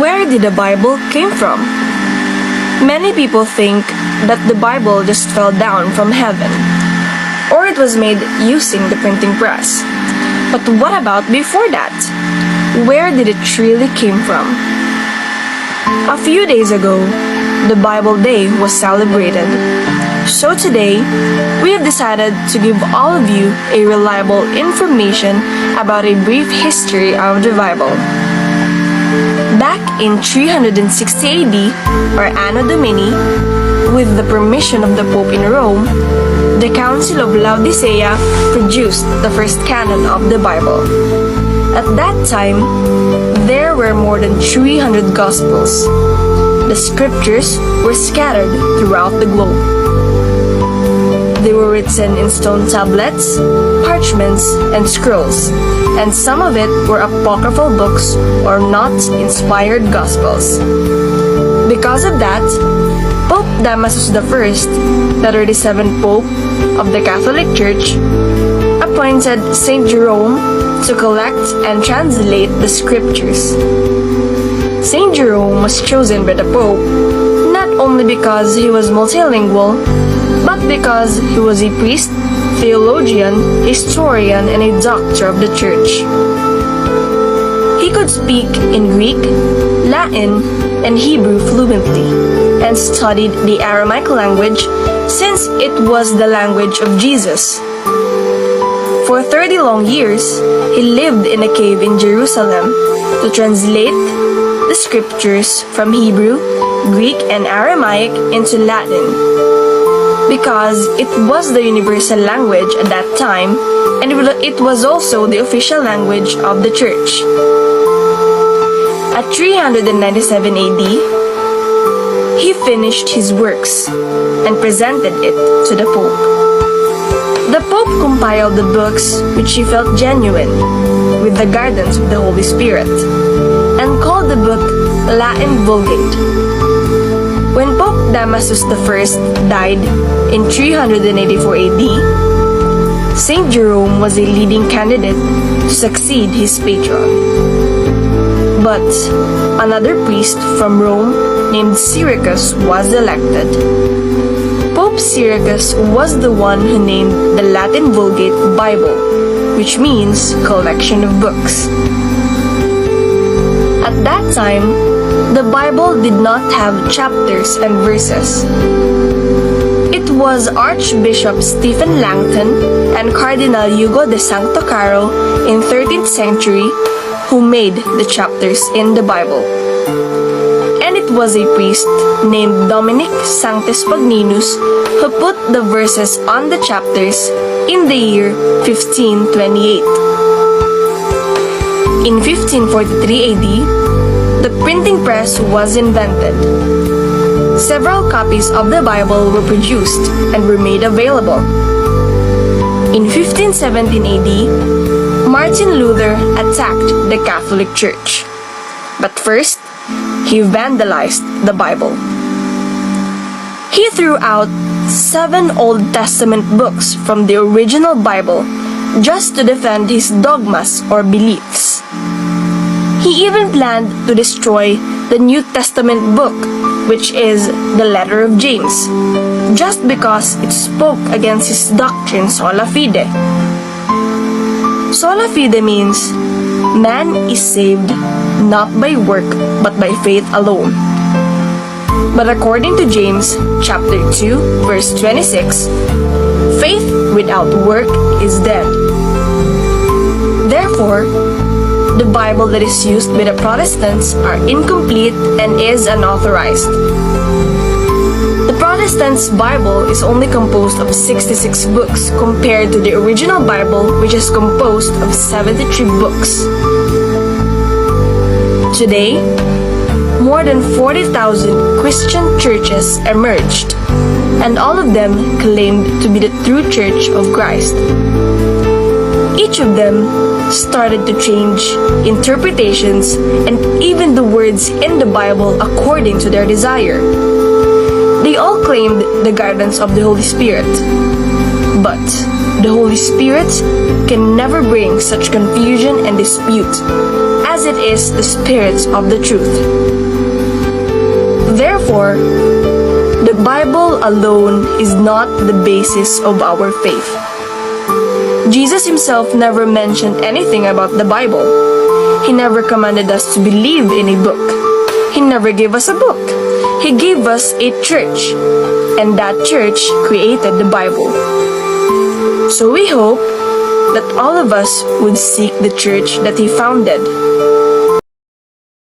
Where did the Bible came from? Many people think that the Bible just fell down from heaven, or it was made using the printing press. But what about before that? Where did it really came from? A few days ago, the Bible Day was celebrated. So today, we have decided to give all of you a reliable information about a brief history of the Bible. Back in 360 AD, or Anno Domini, with the permission of the Pope in Rome, the Council of Laodicea produced the first canon of the Bible. At that time, there were more than 300 Gospels. The scriptures were scattered throughout the globe. They were written in stone tablets, parchments, and scrolls, and some of it were apocryphal books or not inspired Gospels. Because of that, Pope Damasus I, the 37th Pope of the Catholic Church, appointed Saint Jerome to collect and translate the scriptures. Saint Jerome was chosen by the Pope not only because he was multilingual, but because he was a priest, theologian, historian, and a doctor of the Church. He could speak in Greek, Latin, and Hebrew fluently, and studied the Aramaic language since it was the language of Jesus. For 30 long years, he lived in a cave in Jerusalem to translate the scriptures from Hebrew, Greek, and Aramaic into Latin, because it was the universal language at that time, and it was also the official language of the Church. At 397 AD, he finished his works and presented it to the Pope. The Pope compiled the books which he felt genuine, with the guidance of the Holy Spirit, and called the book Latin Vulgate. When Pope Damasus I died in 384 AD, Saint Jerome was a leading candidate to succeed his patron. But another priest from Rome named Syracuse was elected. Pope Syracuse was the one who named the Latin Vulgate Bible, which means collection of books. At that time, the Bible did not have chapters and verses. It was Archbishop Stephen Langton and Cardinal Hugo de Sancto Caro in 13th century who made the chapters in the Bible. And it was a priest named Dominic Sanctus Pagninus who put the verses on the chapters in the year 1528. In 1543 AD, the printing press was invented. Several copies of the Bible were produced and were made available. In 1517 AD, Martin Luther attacked the Catholic Church. But first, he vandalized the Bible. He threw out 7 Old Testament books from the original Bible just to defend his dogmas or beliefs. He even planned to destroy the New Testament book, which is the letter of James, just because it spoke against his doctrine sola fide. Sola fide means man is saved not by work but by faith alone. But according to James chapter 2 verse 26, faith without work is dead. Therefore, the Bible that is used by the Protestants are incomplete and is unauthorized. The Protestants' Bible is only composed of 66 books compared to the original Bible, which is composed of 73 books. Today, more than 40,000 Christian churches emerged, and all of them claimed to be the true Church of Christ. Each of them started to change interpretations and even the words in the Bible according to their desire. They all claimed the guidance of the Holy Spirit. But the Holy Spirit can never bring such confusion and dispute. as it is the spirits of the truth. Therefore, the Bible alone is not the basis of our faith. Jesus himself never mentioned anything about the Bible. He never commanded us to believe in a book. He never gave us a book. He gave us a church, and that church created the Bible. So we hope that all of us would seek the church that he founded,